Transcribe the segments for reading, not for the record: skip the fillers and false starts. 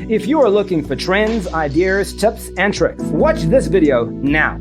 If you are looking for trends, ideas, tips, and tricks, watch this video now.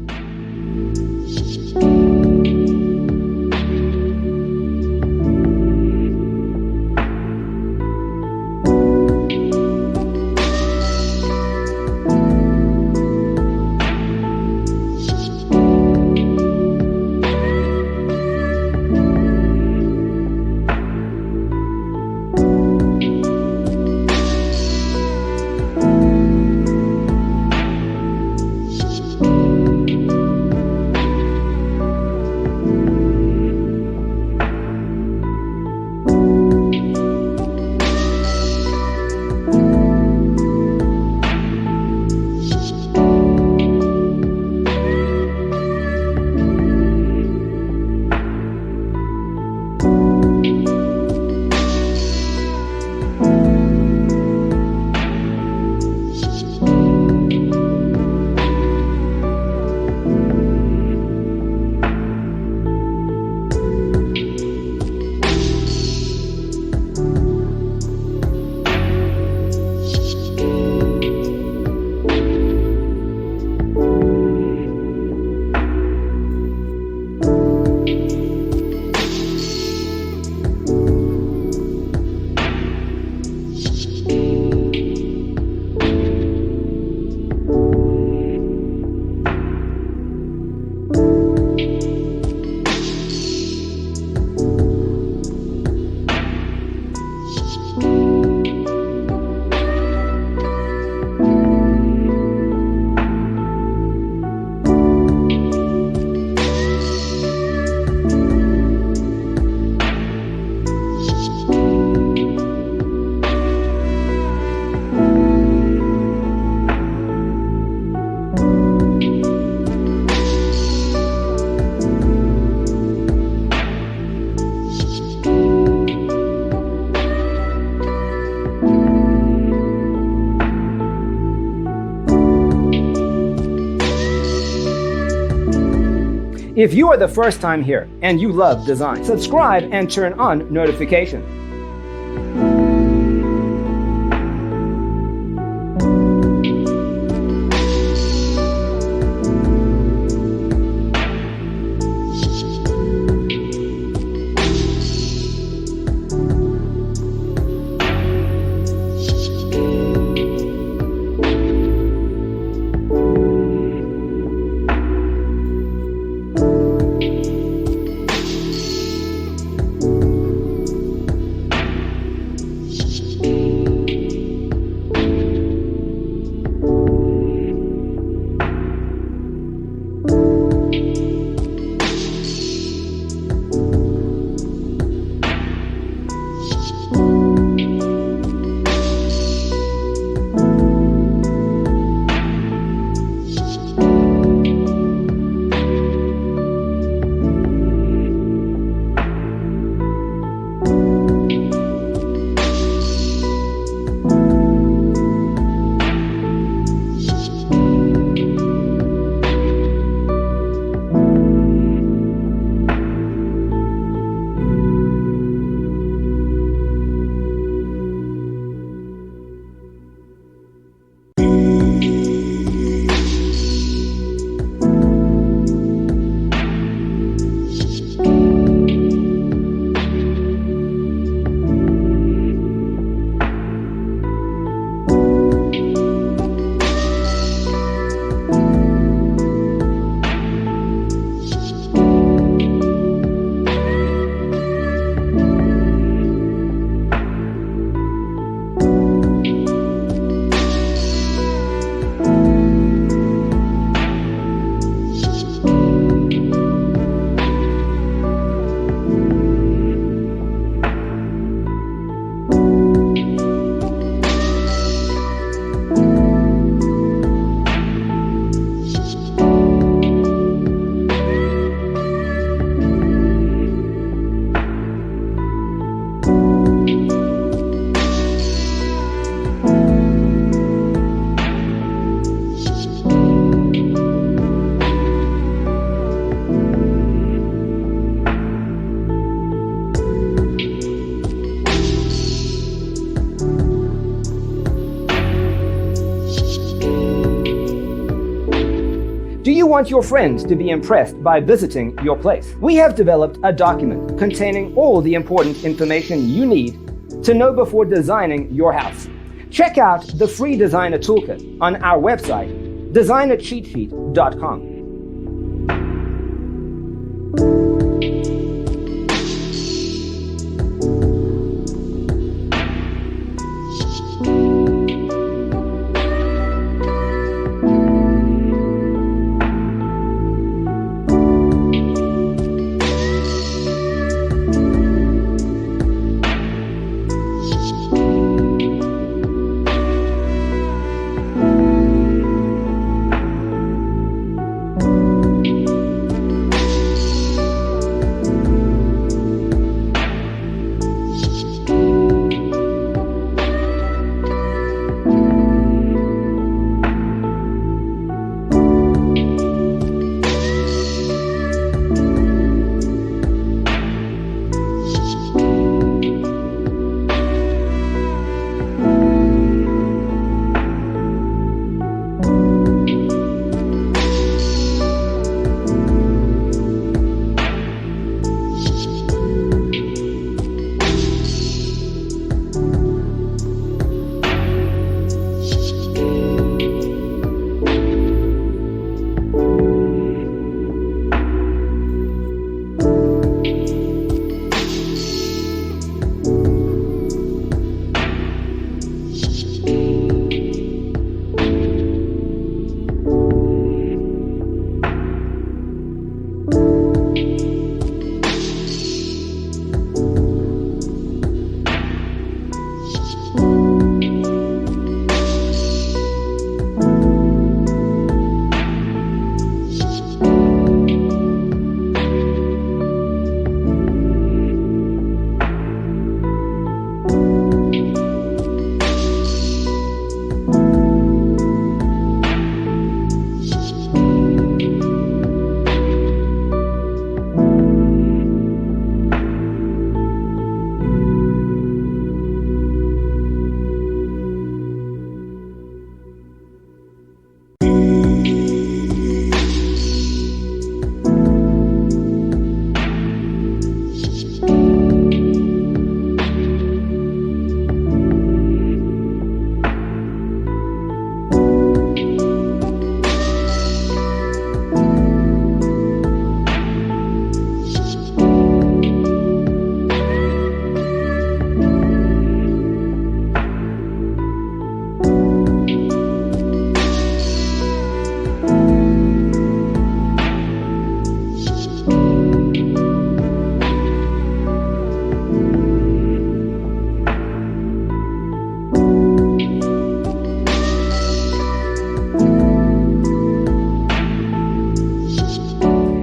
If you are the first time here and you love design, subscribe and turn on notifications. want your friends to be impressed by visiting your place. We have developed a document containing all the important information you need to know before designing your house. Check out the free designer toolkit on our website, designercheatsheet.com.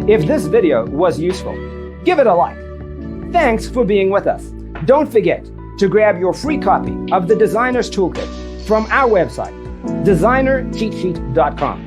If this video was useful, give it a like. Thanks for being with us. Don't forget to grab your free copy of the Designer's Toolkit from our website, designercheatsheet.com.